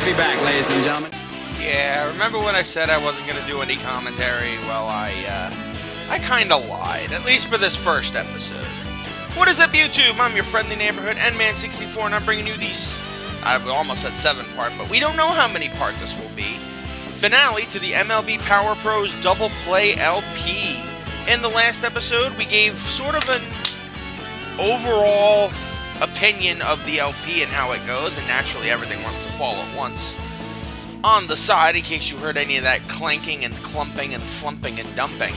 be back, ladies and gentlemen. Yeah, remember when I said I wasn't going to do any commentary? Well, I kind of lied, at least for this first episode. What is up, YouTube? I'm your friendly neighborhood TheNMan64, and I'm bringing you these, I almost said 7-part, but we don't know how many part this will be, finale to the MLB Power Pros Double Play LP. In the last episode, we gave sort of an overall opinion of the LP and how it goes, and naturally everything wants to fall at once. On the side, in case you heard any of that clanking and clumping and thumping and dumping.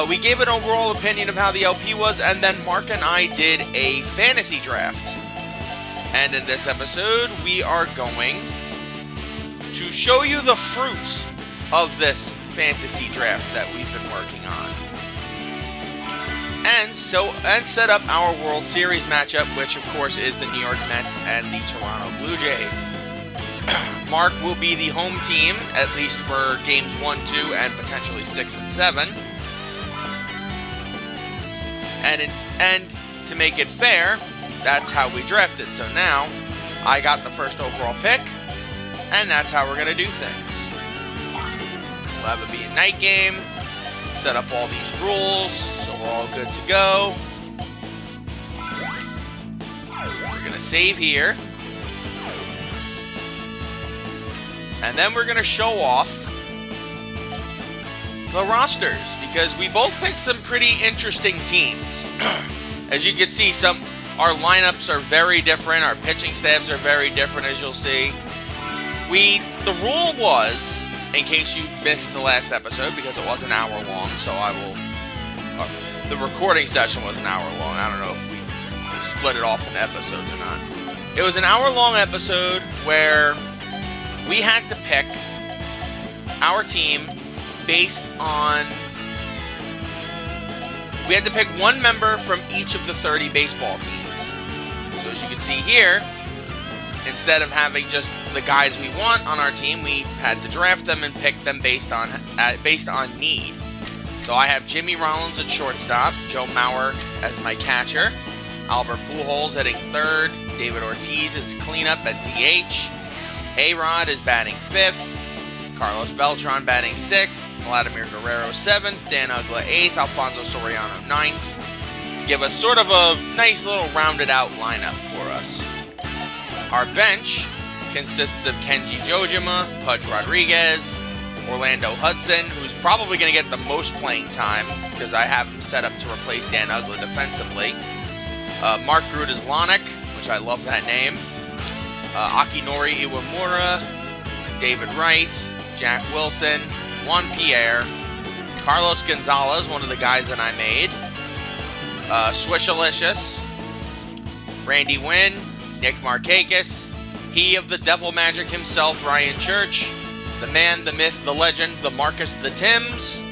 We gave an overall opinion of how the LP was, and then Mark and I did a fantasy draft. And in this episode, we are going to show you the fruits of this fantasy draft that we've been working on. And set up our World Series matchup, which of course is the New York Mets and the Toronto Blue Jays. Mark will be the home team, at least for games 1, 2, and potentially 6 and 7. And to make it fair, that's how we drafted. So now, I got the first overall pick, and that's how we're going to do things. We'll have it be a night game, set up all these rules, so we're all good to go. We're going to save here. And then we're going to show off the rosters, because we both picked some pretty interesting teams. As you can see, our lineups are very different, our pitching staffs are very different, as you'll see. The rule was, in case you missed the last episode, because it was an hour long, so the recording session was an hour long. I don't know if we split it off in episodes or not. It was an hour-long episode where we had to pick our team based on... We had to pick one member from each of the 30 baseball teams. So as you can see here, instead of having just the guys we want on our team, we had to draft them and pick them based on need. So I have Jimmy Rollins at shortstop, Joe Mauer as my catcher, Albert Pujols hitting third, David Ortiz is cleanup at DH, A-Rod is batting 5th, Carlos Beltran batting 6th, Vladimir Guerrero 7th, Dan Uggla 8th, Alfonso Soriano 9th, to give us sort of a nice little rounded out lineup for us. Our bench consists of Kenji Jojima, Pudge Rodriguez, Orlando Hudson, who's probably going to get the most playing time because I have him set up to replace Dan Uggla defensively. Mark Grudzielanek, which I love that name. Akinori Iwamura, David Wright, Jack Wilson, Juan Pierre, Carlos Gonzalez, one of the guys that I made, Swishalicious, Randy Wynn, Nick Markakis, he of the Devil Magic himself, Ryan Church, the man, the myth, the legend, the Marcus the Tims,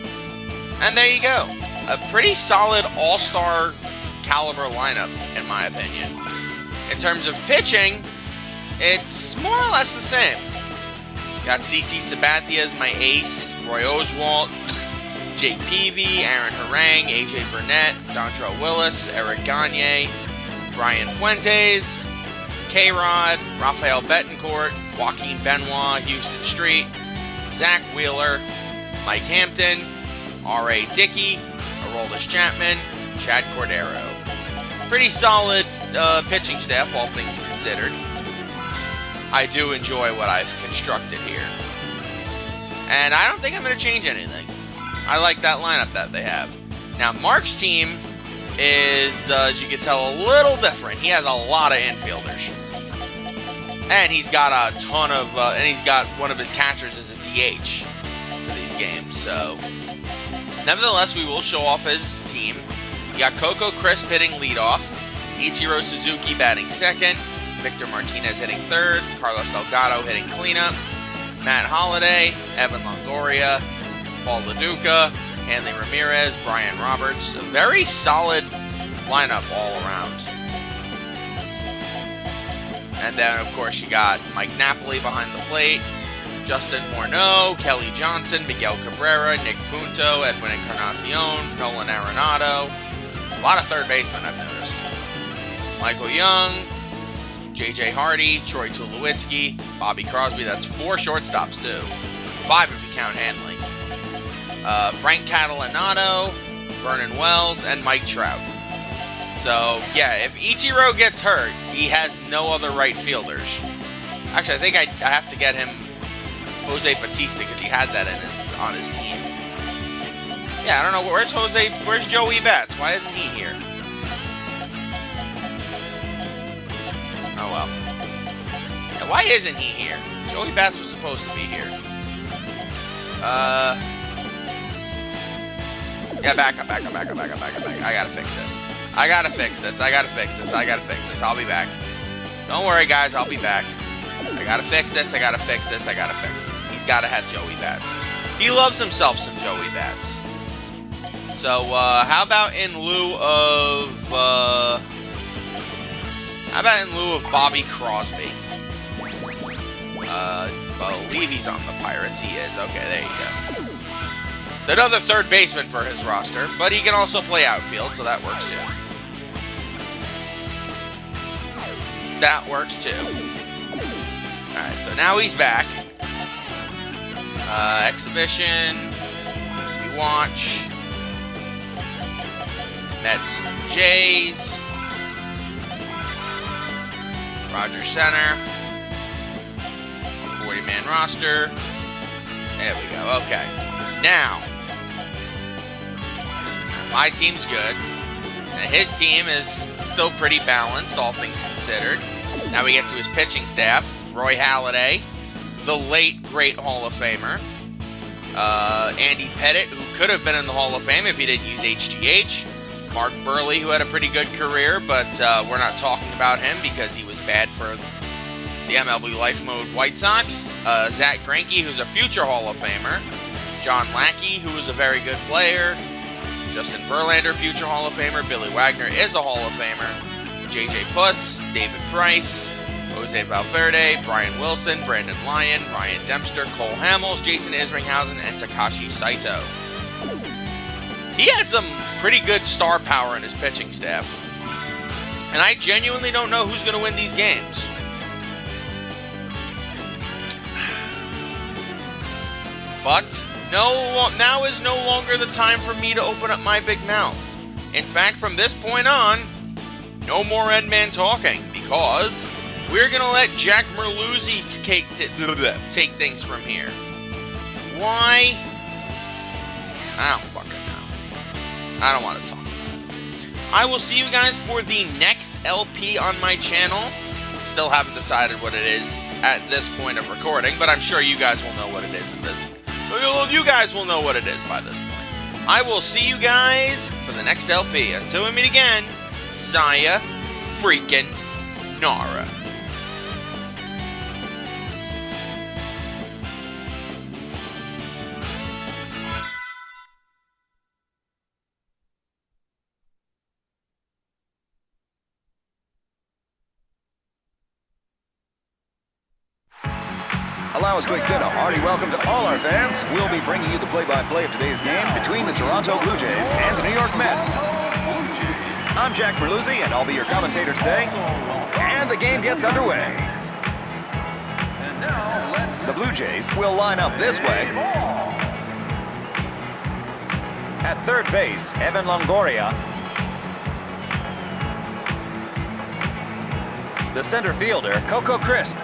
and there you go. A pretty solid all-star caliber lineup, in my opinion. In terms of pitching, it's more or less the same. Got CC Sabathia as my ace, Roy Oswalt, Jake Peavy, Aaron Harang, AJ Burnett, Dontrell Willis, Eric Gagne, Brian Fuentes, K-Rod, Rafael Betancourt, Joaquin Benoit, Houston Street, Zach Wheeler, Mike Hampton, R.A. Dickey, Aroldis Chapman, Chad Cordero. Pretty solid pitching staff, all things considered. I do enjoy what I've constructed here. And I don't think I'm going to change anything. I like that lineup that they have. Now, Mark's team is, as you can tell, a little different. He has a lot of infielders. And he's got a ton of, and he's got one of his catchers as a DH for these games. So, nevertheless, we will show off his team. You got Coco Crisp hitting leadoff, Ichiro Suzuki batting second, Victor Martinez hitting third, Carlos Delgado hitting cleanup, Matt Holliday, Evan Longoria, Paul LaDuca, Hanley Ramirez, Brian Roberts. A very solid lineup all around. And then, of course, you got Mike Napoli behind the plate, Justin Morneau, Kelly Johnson, Miguel Cabrera, Nick Punto, Edwin Encarnacion, Nolan Arenado. A lot of third basemen, I've noticed. Michael Young, J.J. Hardy, Troy Tulowitzki, Bobby Crosby. That's 4 shortstops, too. 5 if you count Hanley. Frank Catalanato, Vernon Wells, and Mike Trout. So, yeah, if Ichiro gets hurt, he has no other right fielders. Actually, I think I have to get him Jose Batista because he had that on his team. Yeah, I don't know. Where's Joey Bats? Why isn't he here? Oh, well. Yeah, why isn't he here? Joey Bats was supposed to be here. Yeah, back up. I gotta fix this. I gotta fix this. I'll be back. Don't worry, guys. I'll be back. I gotta fix this. He's gotta have Joey Bats. He loves himself some Joey Bats. So, how about in lieu of Bobby Crosby? I believe he's on the Pirates. He is. Okay, there you go. It's another third baseman for his roster, but he can also play outfield, so that works too. Alright, so now he's back. Exhibition. We watch. Mets, Jays. Rogers Center. 40-man roster. There we go. Okay. Now, my team's good. His team is still pretty balanced, all things considered. Now we get to his pitching staff. Roy Halladay, the late, great Hall of Famer. Andy Pettitte, who could have been in the Hall of Fame if he didn't use HGH. Mark Burley, who had a pretty good career, but we're not talking about him because he was bad for the MLB Life Mode White Sox. Zach Greinke, who's a future Hall of Famer. John Lackey, who is a very good player. Justin Verlander, future Hall of Famer. Billy Wagner is a Hall of Famer. J.J. Putz, David Price, Jose Valverde, Brian Wilson, Brandon Lyon, Ryan Dempster, Cole Hamels, Jason Isringhausen, and Takashi Saito. He has some pretty good star power in his pitching staff. And I genuinely don't know who's going to win these games. But now is no longer the time for me to open up my big mouth. In fact, from this point on, no more Endman talking, because we're going to let Jack Merluzzi take things from here. Why? I don't fucking know. I don't want to talk about it. I will see you guys for the next LP on my channel. Still haven't decided what it is at this point of recording, but I'm sure you guys will know what it is at this. You guys will know what it is by this point. I will see you guys for the next LP. Until we meet again, Saya freaking Nara. Allow us to extend a hearty welcome to all our fans. We'll be bringing you the play-by-play of today's game between the Toronto Blue Jays and the New York Mets. I'm Jack Merluzzi, and I'll be your commentator today. And the game gets underway. The Blue Jays will line up this way. At third base, Evan Longoria. The center fielder, Coco Crisp.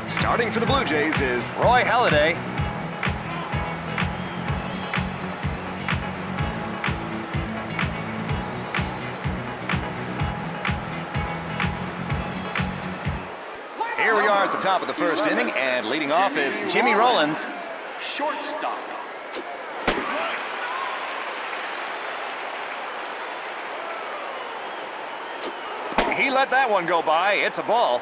Starting for the Blue Jays is Roy Halladay. Here we are at the top of the first inning, and leading off is Jimmy Rollins. Shortstop. He let that one go by. It's a ball.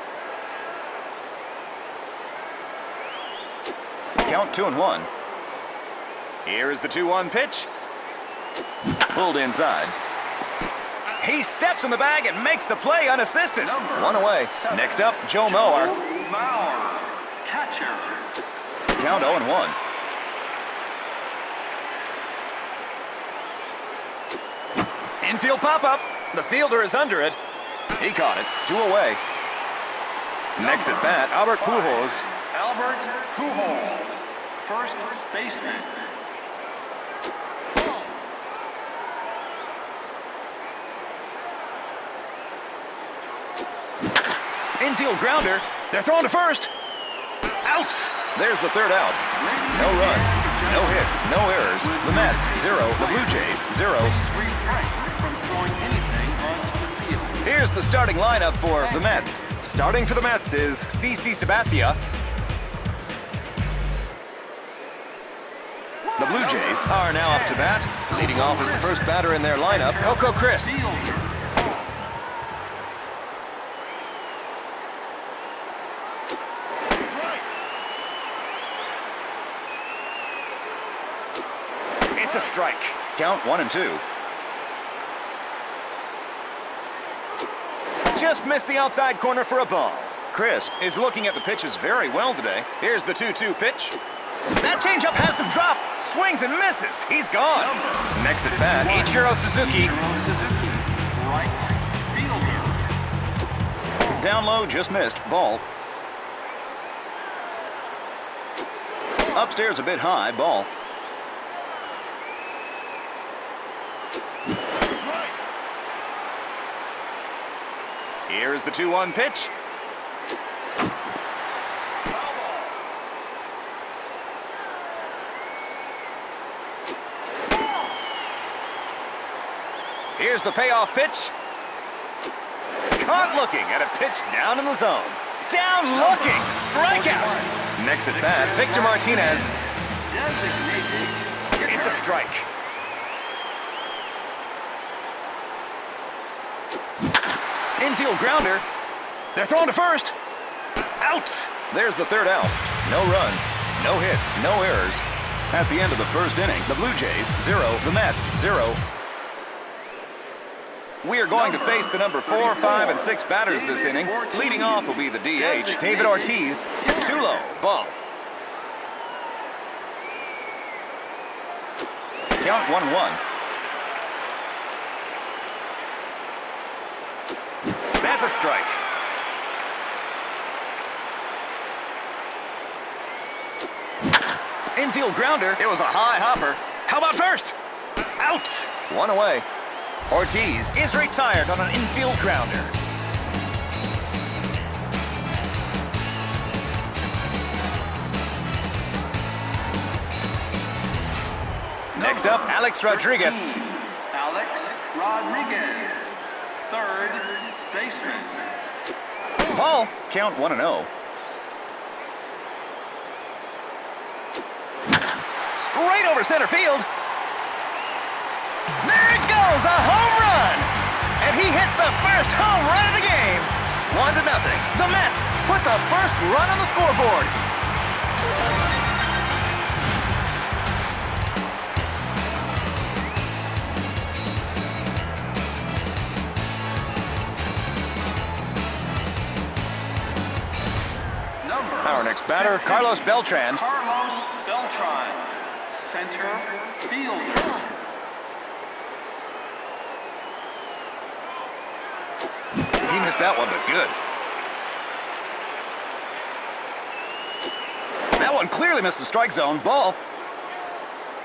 Count 2-1. Here is the 2-1 pitch. Pulled inside. He steps in the bag and makes the play unassisted. One away. Next up, Joe Mauer. Catcher. Count 0-1. Infield pop-up. The fielder is under it. He caught it. 2 away. Next at bat, Albert Pujols. Albert Pujols, first baseman. Infield grounder. They're throwing to first. Out. There's the third out. No runs, no hits, no errors. The Mets, 0. The Blue Jays, 0. Please refrain from throwing anything onto the field. Here's the starting lineup for the Mets. Starting for the Mets is CC Sabathia. The Blue Jays are now up to bat. Leading off is the first batter in their lineup, Coco Crisp. Fielder. It's a strike. Count 1-2. Just missed the outside corner for a ball. Crisp is looking at the pitches very well today. Here's the 2-2 pitch. That changeup has some drop. Swings and misses. He's gone. Next at bat, Ichiro Suzuki. Right fielder. Down low, just missed. Ball. Upstairs a bit high. Ball. Here's the 2-1 pitch. Here's the payoff pitch. Caught looking at a pitch down in the zone. Down looking, strikeout. Next at bat, Victor Martinez. Designated. It's a strike. Infield grounder. They're throwing to first. Out. There's the third out. No runs, no hits, no errors. At the end of the first inning, the Blue Jays, 0. The Mets, 0. We are going to face the number 4, 5, and 6 batters this inning. Leading off will be the DH, David Ortiz. Too low. Ball. Count 1-1. That's a strike. Infield grounder. It was a high hopper. How about first? Out. 1 away. Ortiz is retired on an infield grounder. Next up, Alex Rodriguez. Alex Rodriguez, third baseman. Ball. Count 1-0. Straight over center field. There it goes, a home run! And he hits the first home run of the game. 1-0. The Mets put the first run on the scoreboard. Our next batter, Carlos Beltran. Carlos Beltran, center fielder. He missed that one, but good. That one clearly missed the strike zone. Ball.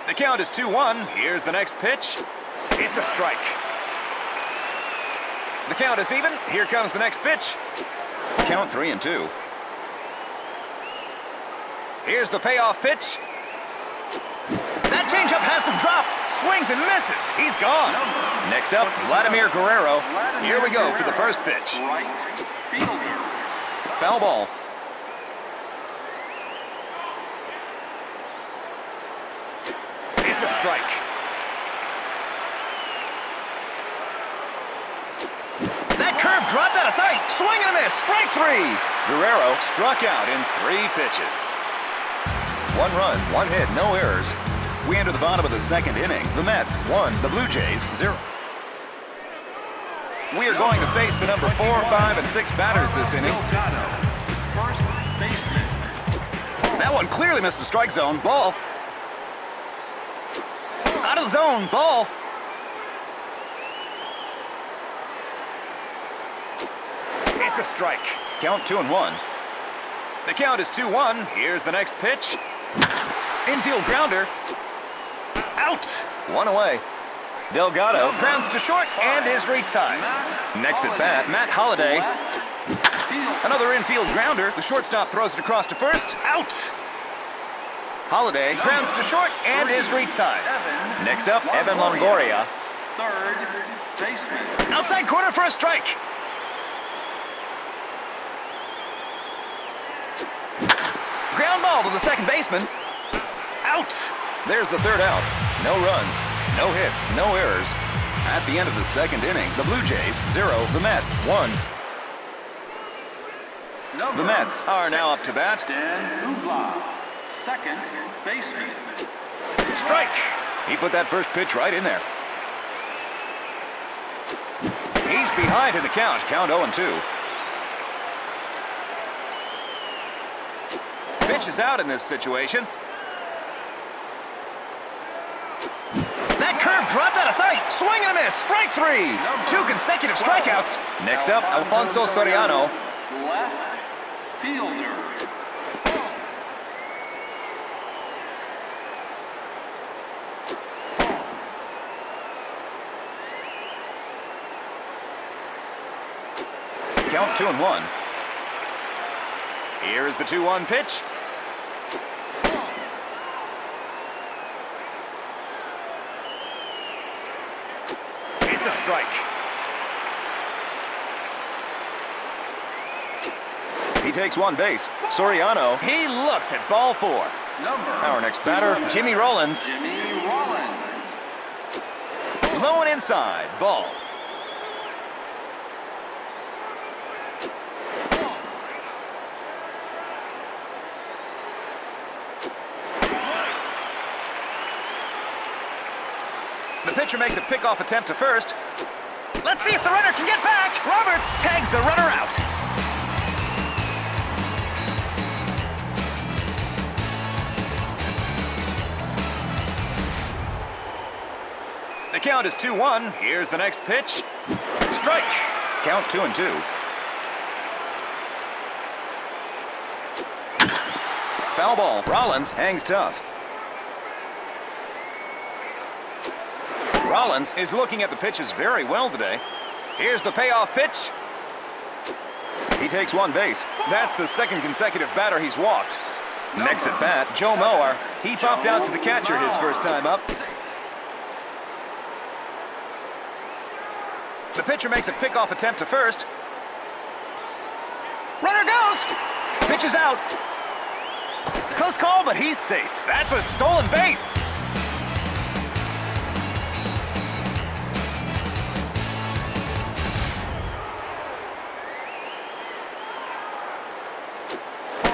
The count is 2-1. Here's the next pitch. It's a strike. The count is even. Here comes the next pitch. Count 3-2. Here's the payoff pitch. That changeup has some drop. Swings and misses. He's gone. Next up, Vladimir Guerrero. Here we go for the first pitch. Right fielder. Foul ball. It's a strike. That curve dropped out of sight. Swing and a miss. Strike 3. Guerrero struck out in 3 pitches. 1 run, 1 hit, no errors. We enter the bottom of the second inning. The Mets, 1. The Blue Jays, 0. We are going to face the number 4, 5, and 6 batters this inning. Delgado, first baseman. That one clearly missed the strike zone. Ball. Out of the zone. Ball. It's a strike. Count 2-1. The count is 2-1. Here's the next pitch. Infield grounder. Out. One away. Delgado grounds to short and is retired. Next at bat, Matt Holliday. Another infield grounder. The shortstop throws it across to first. Out. Holliday grounds to short and is retired. Next up, Evan Longoria. Third baseman. Outside corner for a strike. Ground ball to the second baseman. Out. There's the third out. No runs, no hits, no errors. At the end of the second inning, the Blue Jays 0, the Mets 1. The Mets are now up to bat. Dan Ugla, second baseman. Strike. He put that first pitch right in there. He's behind in the count. Count 0-2. Pitch is out in this situation. That curve dropped out of sight. Swing and a miss. Strike 3. 2 consecutive strikeouts. Next up, Alfonso Soriano. Left fielder. Count 2-1. Here's the 2-1 pitch. It's a strike. He takes one base. Soriano, he looks at ball 4. Our next batter, Jimmy Rollins. Jimmy Rollins. Low and inside, ball. The pitcher makes a pickoff attempt to first. Let's see if the runner can get back. Roberts tags the runner out. The count is 2-1. Here's the next pitch. Strike. Count 2-2. Foul ball. Rollins hangs tough. Rollins is looking at the pitches very well today. Here's the payoff pitch. He takes one base. That's the second consecutive batter he's walked. Next at bat, Joe Mauer. He popped out to the catcher his first time up. The pitcher makes a pickoff attempt to first. Runner goes! Pitch is out. Close call, but he's safe. That's a stolen base.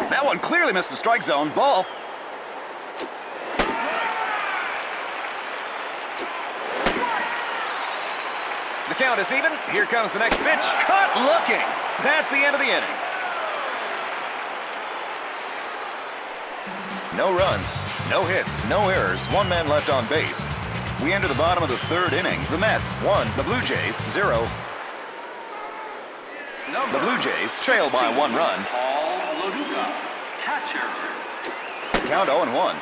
That one clearly missed the strike zone. Ball. The count is even. Here comes the next pitch. Cut looking. That's the end of the inning. No runs, no hits, no errors. One man left on base. We enter the bottom of the third inning. The Mets 1, the Blue Jays 0. The Blue Jays trail by 1 run. Catcher. Count 0-1.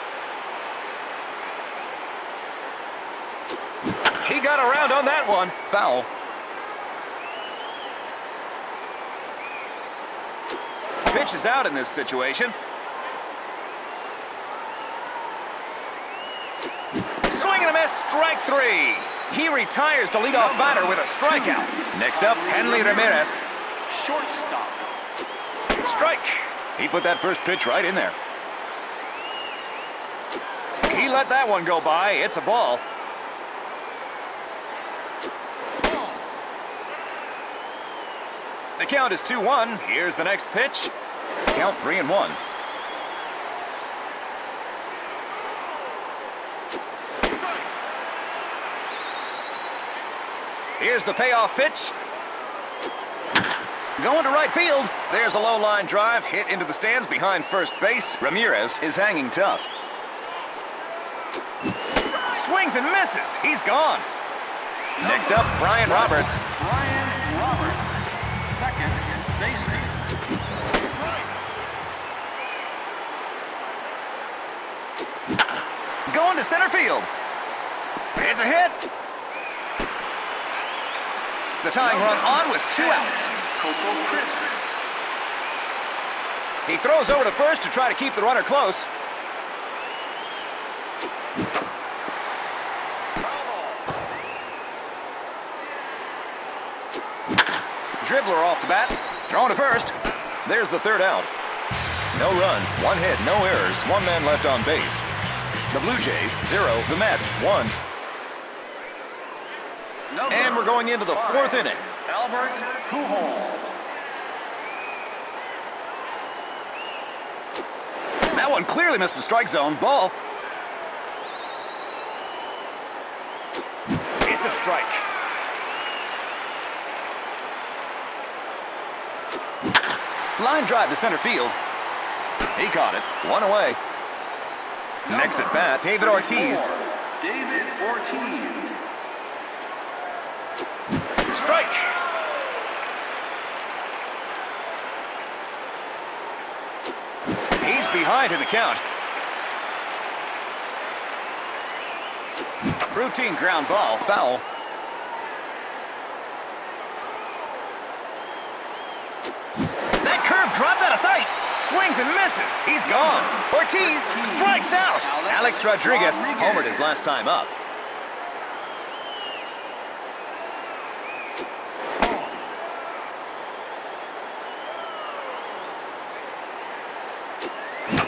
He got around on that one. Foul. Pitch is out in this situation. Swing and a miss. Strike 3. He retires the leadoff batter with a strikeout. Next up, Henley Ramirez. Shortstop. Strike. He put that first pitch right in there. He let that one go by. It's a ball. The count is 2-1. Here's the next pitch. Count 3-1. Here's the payoff pitch. Going to right field. There's a low line drive hit into the stands behind first base. Ramirez is hanging tough. Swings and misses. He's gone. Next up, Brian Roberts. Brian Roberts, second baseman. Going to center field. It's a hit. The tying run on with 2 outs. Coco Crisp. He throws over to first to try to keep the runner close. Dribbler off the bat. Throwing to first. There's the 3rd out. No runs, 1 hit, no errors, 1 man left on base. The Blue Jays, 0. The Mets, 1. And we're going into the 4th inning. Albert Pujols. That one clearly missed the strike zone. Ball. It's a strike. Line drive to center field. He caught it. 1 away. Next at bat, David Ortiz. David Ortiz. Strike. He's behind in the count. Routine ground ball. Foul. That curve dropped out of sight. Swings and misses. He's gone. Ortiz strikes out. Alex Rodriguez homered his last time up.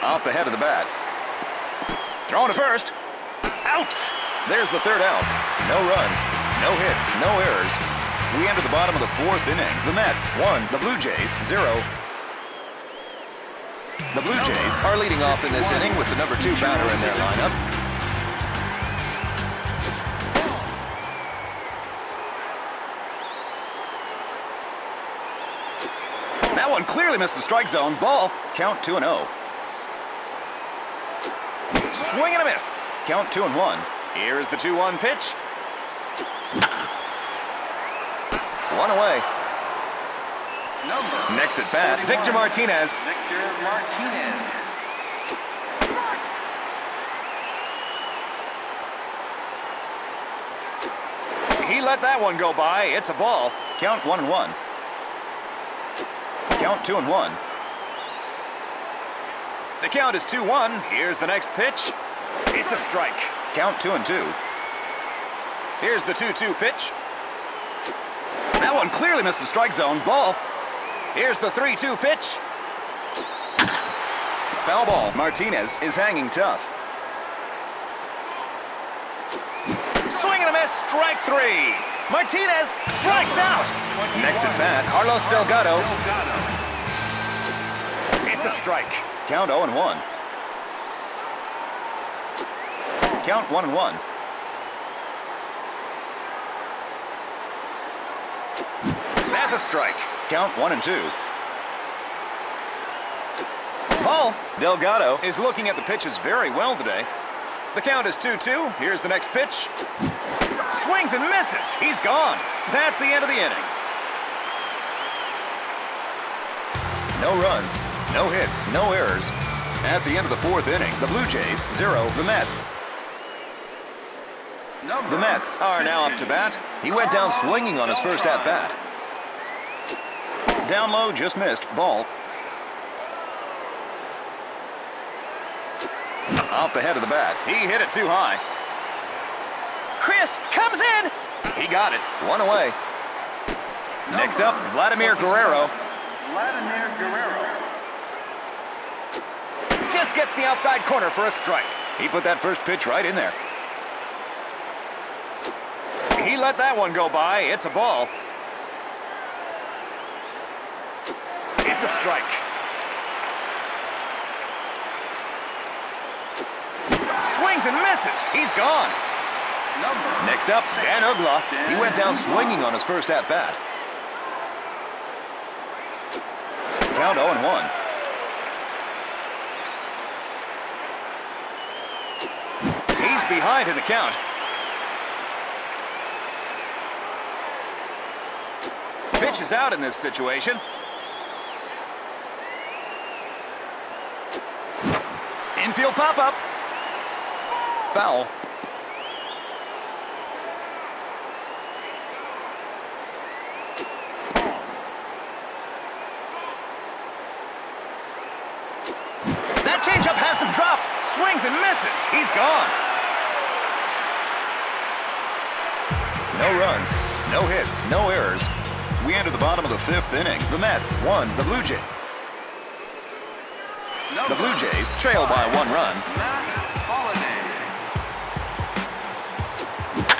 Off the head of the bat. Throwing to first. Out. There's the 3rd out. No runs, no hits, no errors. We enter the bottom of the 4th inning. The Mets, 1. The Blue Jays, 0. The Blue Jays are leading off in this inning with the number 2 batter in their lineup. That one clearly missed the strike zone. Ball. Count 2-0. Swing and a miss. Count 2-1. Here's the 2-1 pitch. 1 away. Next at bat, Victor Martinez. Victor Martinez. He let that one go by. It's a ball. Count 1-1. Count 2-1. The count is 2-1. Here's the next pitch. It's a strike. Count 2-2. Here's the 2-2 pitch. That one clearly missed the strike zone. Ball. Here's the 3-2 pitch. Foul ball. Martinez is hanging tough. Swing and a miss. Strike 3. Martinez strikes out. Next at bat, Carlos Delgado. It's a strike. Count 0-1. Count 1-1. That's a strike. Count 1-2. Paul Delgado is looking at the pitches very well today. The count is 2-2. Here's the next pitch. Swings and misses. He's gone. That's the end of the inning. No runs, no hits, no errors. At the end of the 4th inning, the Blue Jays, 0. The Mets. The Mets are now up to bat. He went down swinging on his first at-bat. Down low, just missed. Ball. Off the head of the bat. He hit it too high. Chris comes in. He got it. 1 away. Next up, Vladimir Guerrero. Vladimir Guerrero. Just gets the outside corner for a strike. He put that first pitch right in there. He let that one go by. It's a ball. It's a strike. Swings and misses. He's gone. Next up, Dan Ugla. He went down swinging on his first at-bat. count 0-1. He's behind in the count. Pitch is out in this situation. Infield pop-up. Foul. That changeup has some drop. Swings and misses. He's gone. No runs, no hits, no errors. We enter the bottom of the 5th inning. The Mets won. The Blue Jays. The Blue Jays trail by 1 run.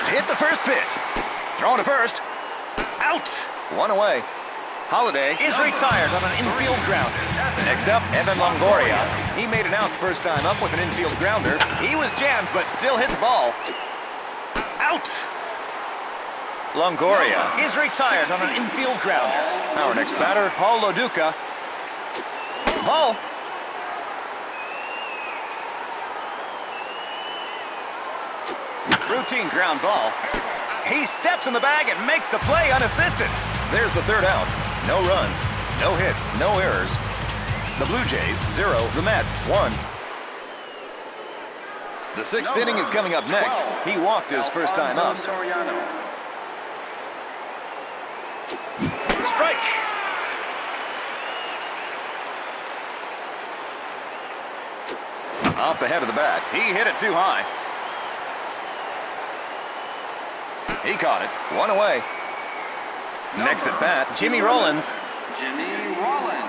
Hit the first pitch. Thrown to first. Out. 1 away. Holiday is retired on an infield grounder. Next up, Evan Longoria. He made it out first time up with an infield grounder. He was jammed, but still hit the ball. Out. Longoria is retired on an infield grounder. Our next batter, Paul Loduca. Ball. Routine ground ball. He steps in the bag and makes the play unassisted. There's the 3rd out. No runs, no hits, no errors. The Blue Jays 0, the Mets 1. The 6th inning is coming up next. He walked his first time up. Strike. Off the head of the bat. He hit it too high. He caught it. 1 away. Next at bat, Jimmy Rollins. Jimmy Rollins.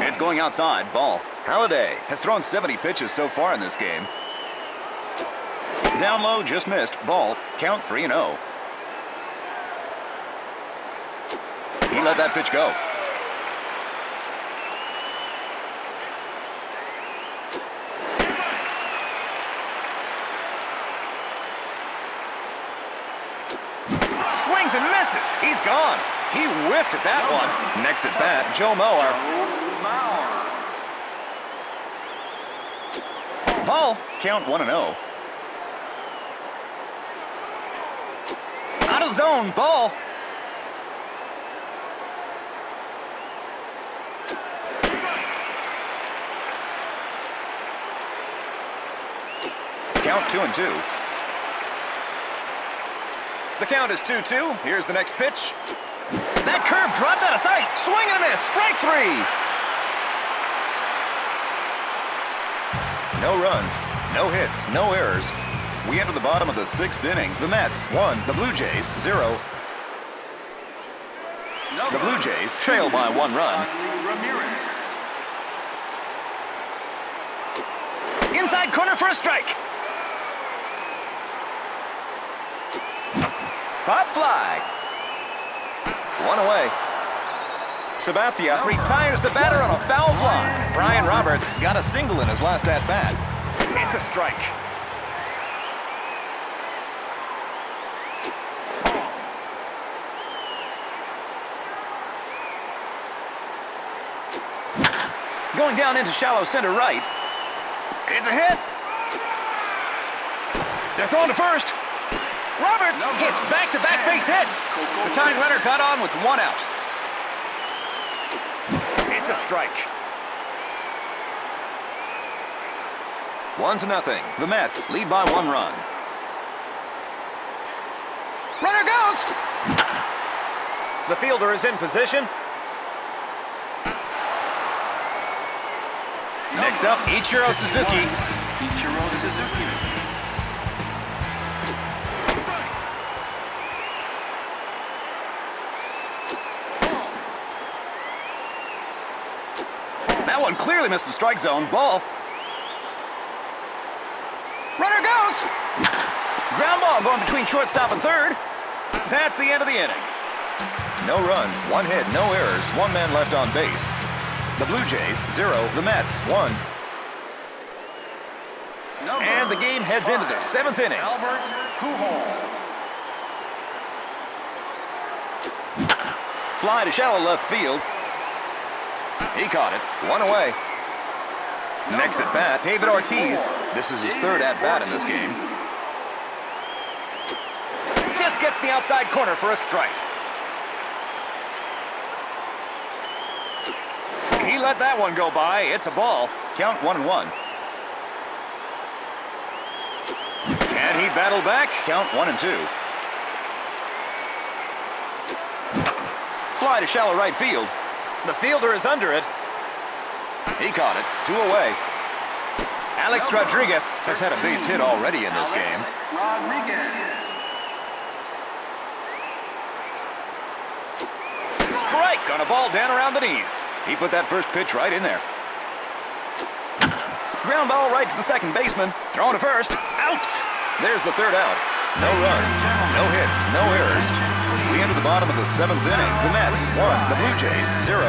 It's going outside. Ball. Holiday has thrown 70 pitches so far in this game. Down low, just missed. Ball. Count 3-0. He let that pitch go. Swings and misses. He's gone. He whiffed at that one. Next at bat, Joe Mauer. Ball. Count 1-0. Out of zone. Ball. Count 2-2. The count is 2-2. Here's the next pitch. That curve dropped out of sight. Swing and a miss. Strike 3. No runs, no hits, no errors. We enter the bottom of the 6th inning. The Mets 1, the Blue Jays 0. The Blue Jays trail by 1 run. Inside corner for a strike. Pop fly. 1 away. Sabathia retires the batter on a foul fly. Brian Roberts got a single in his last at-bat. It's a strike. Going down into shallow center right. It's a hit. They're thrown to first. Roberts hits back-to-back base hits. The tying runner got on with 1 out. It's a strike. 1-0. The Mets lead by 1 run. Runner goes. The fielder is in position. Next up, Ichiro Suzuki. Ichiro Suzuki. That one clearly missed the strike zone. Ball. Runner goes. Ground ball going between shortstop and third. That's the end of the inning. No runs, 1 hit, no errors, 1 man left on base. The Blue Jays 0, the Mets 1. And the game heads into the 7th inning. Albert Pujols. Fly to shallow left field. He caught it. 1 away. Next at bat, David Ortiz. This is his 3rd at bat in this game. Just gets the outside corner for a strike. He let that one go by. It's a ball. Count 1-1. Can he battle back? Count 1-2. Fly to shallow right field. The fielder is under it. He caught it. 2 away. Alex Rodriguez has had a base hit already in this game. Rodriguez. Strike on a ball down around the knees. He put that first pitch right in there. Ground ball right to the second baseman. Thrown to first. Out! There's the 3rd out. No runs, no hits, no errors. We enter the bottom of the 7th inning. The Mets 1, the Blue Jays 0.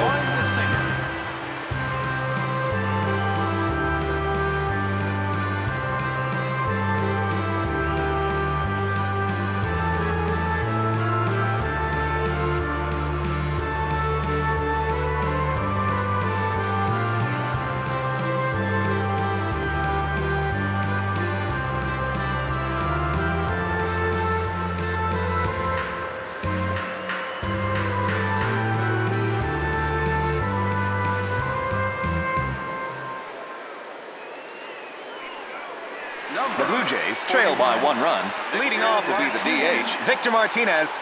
The Blue Jays trail by 1 run. Leading off will be the DH, Victor Martinez.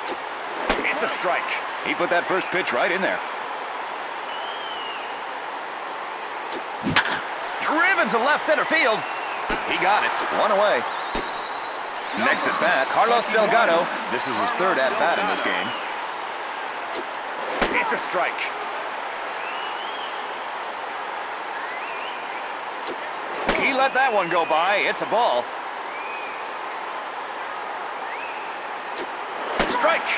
It's a strike. He put that first pitch right in there. Driven to left center field. He got it. 1 away. Next at bat, Carlos Delgado. This is his 3rd at bat in this game. It's a strike. He let that one go by. It's a ball. Strike.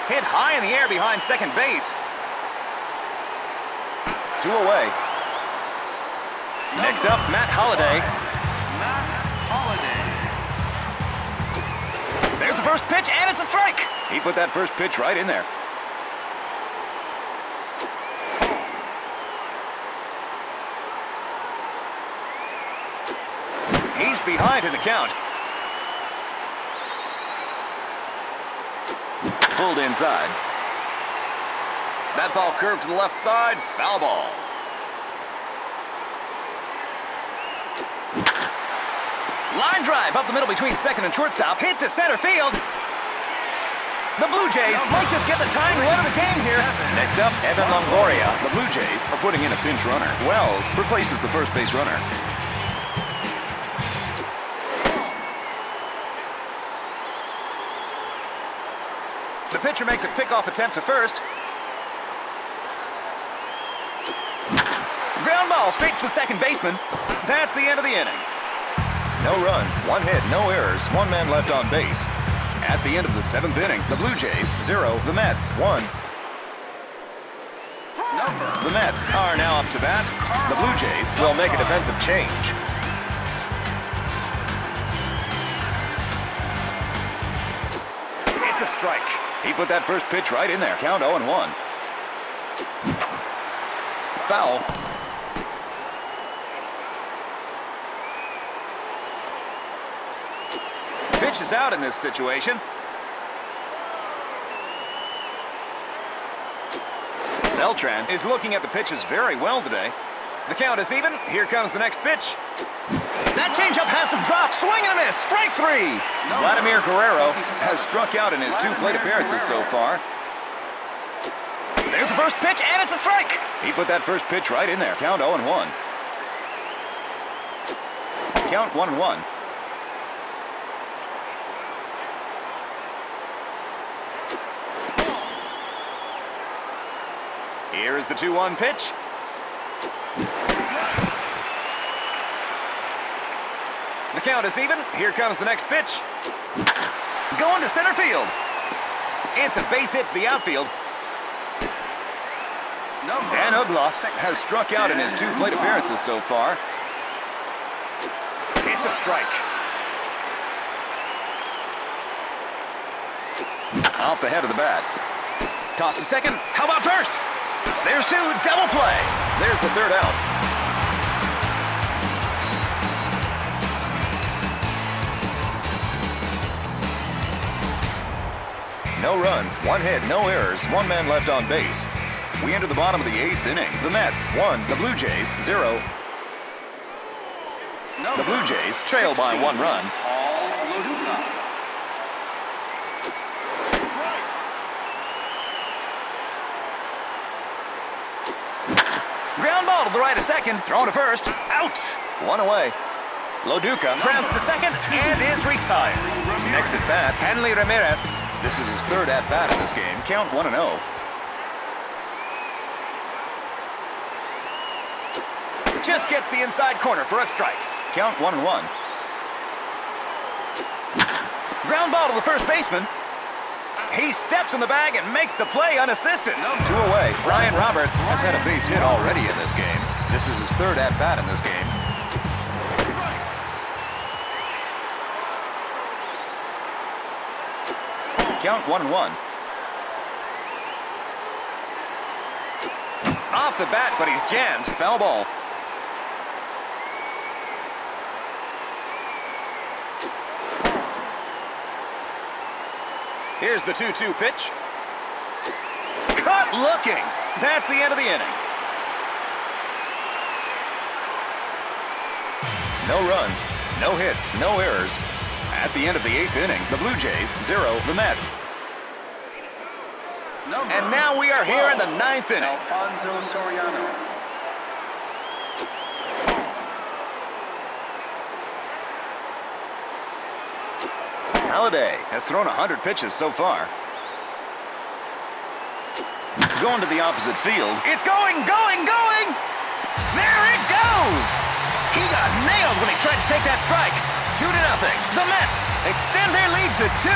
Hit high in the air behind second base. 2 away. Next up, Matt Holliday. Matt Holliday. There's the first pitch, and it's a strike. He put that first pitch right in there. He's behind in the count. Pulled inside. That ball curved to the left side. Foul ball. Line drive up the middle between second and shortstop. Hit to center field. The Blue Jays might just get the tying run of the game here. Next up, Evan Longoria. The Blue Jays are putting in a pinch runner. Wells replaces the first base runner. The pitcher makes a pickoff attempt to first. Ground ball straight to the second baseman. That's the end of the inning. No runs, 1 hit, no errors, 1 man left on base. At the end of the 7th inning, the Blue Jays 0, the Mets 1. The Mets are now up to bat. The Blue Jays will make a defensive change. It's a strike. He put that first pitch right in there. Count 0-1. Foul. Pitch is out in this situation. Beltran is looking at the pitches very well today. The count is even. Here comes the next pitch. That changeup has some drop. Swing and a miss. Strike 3. Vladimir Guerrero has struck out in his 2 plate appearances so far. There's the first pitch, and it's a strike. He put that first pitch right in there. Count 0-1. Count 1-1. Here is the 2-1 pitch. The count is even. Here comes the next pitch. Going to center field. It's a base hit to the outfield. Dan Ugloff has struck out in his 2 plate appearances so far. It's a strike. Off the head of the bat. Toss to second. How about first? There's 2. Double play. There's the 3rd out. No runs, 1 hit, no errors, 1 man left on base. We enter the bottom of the 8th inning. The Mets 1, the Blue Jays 0. The Blue Jays trail by 1 run. Ground ball to the right of second, thrown to first, out, 1 away. Loduca grounds to second and is retired. Next at bat, Hanley Ramirez. This is his 3rd at bat in this game. Count 1-0. Just gets the inside corner for a strike. Count 1-1. Ground ball to the first baseman. He steps in the bag and makes the play unassisted. 2 away. Brian Roberts has had a base hit already in this game. This is his 3rd at bat in this game. Count 1-1. Off the bat, but he's jammed. Foul ball. Here's the 2-2 pitch. Caught looking. That's the end of the inning. No runs, no hits, no errors. At the end of the 8th inning, the Blue Jays 0, the Mets. And now we are here in the 9th inning. Alfonso Soriano. Halliday has thrown 100 pitches so far. Going to the opposite field. It's going! There it goes! He got nailed when he tried to take that strike. 2-0. The Mets extend their lead to 2.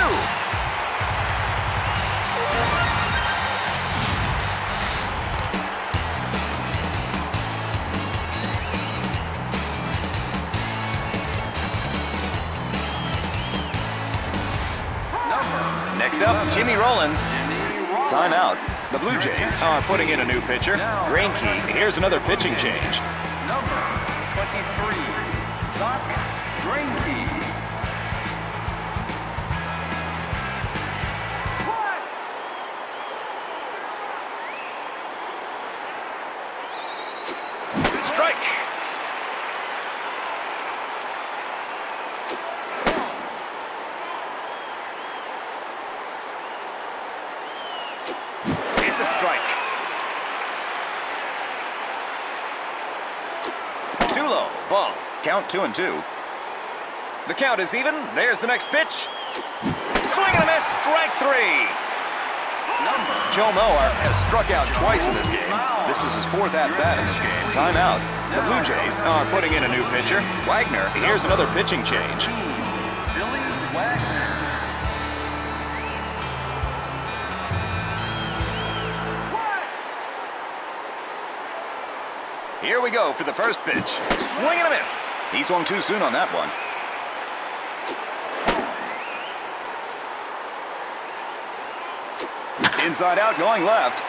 Next up, Jimmy Rollins. Timeout. The Blue Jays are putting in a new pitcher. Greinke. Here's another pitching change. Number 23, Zach Greinke. Strike. It's a strike. Too low. Ball. Count 2-2. The count is even. There's the next pitch. Swing and a miss. Strike 3. Joe Mauer has struck out twice in this game. This is his 4th at-bat in this game. Timeout. The Blue Jays are putting in a new pitcher. Wagner. Here's another pitching change. Billy Wagner. Here we go for the first pitch. Swing and a miss. He swung too soon on that one. Inside out, going left.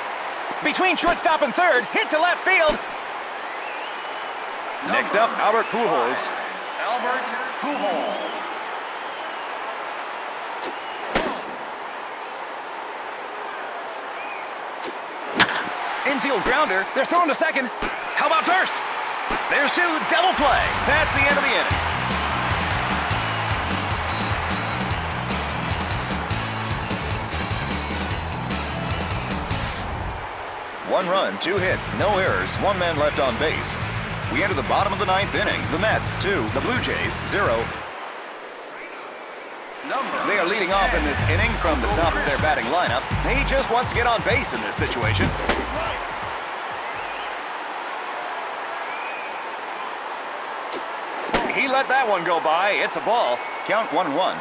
Between shortstop and third, hit to left field. Next up, Albert Pujols. Albert Pujols. Infield grounder. They're thrown to second. How about first? There's 2. Double play. That's the end of the inning. One run, 2 hits, no errors, 1 man left on base. We enter the bottom of the 9th inning. The Mets 2, the Blue Jays 0. They are leading off in this inning from the top of their batting lineup. He just wants to get on base in this situation. He let that one go by. It's a ball. Count 1-1.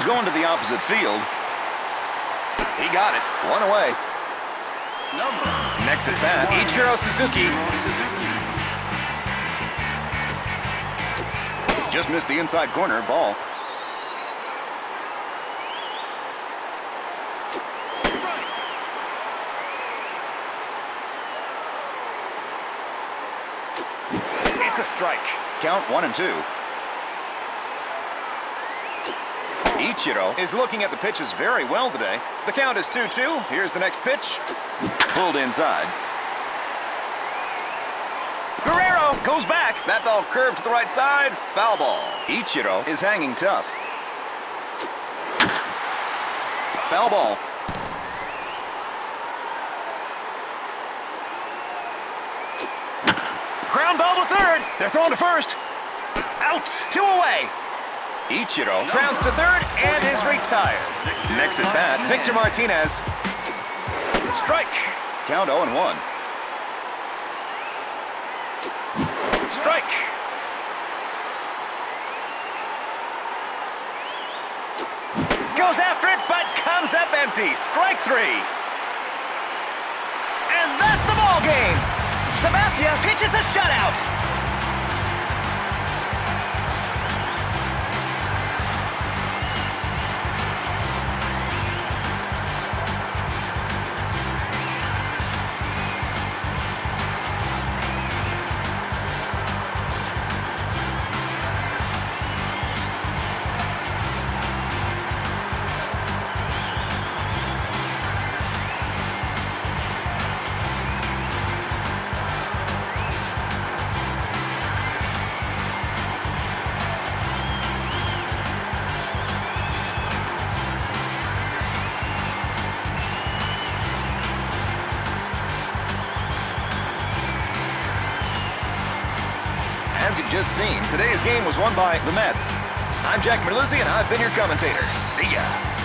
Going to the opposite field. He got it. 1 away. Next at bat, Ichiro Suzuki. Just missed the inside corner, ball. It's a strike. Count 1-2. Ichiro is looking at the pitches very well today. The count is 2-2. Here's the next pitch. Pulled inside. Guerrero goes back. That ball curved to the right side. Foul ball. Ichiro is hanging tough. Foul ball. Ground ball to third. They're thrown to first. Out. 2 away. Ichiro grounds to third and is retired. Next at bat, Victor Martinez. Strike. Count 0-1. Strike. Goes after it, but comes up empty. Strike 3. And that's the ball game. Sabathia pitches a shutout. As you've just seen, today's game was won by the Mets. I'm Jack Merluzzi, and I've been your commentator. See ya.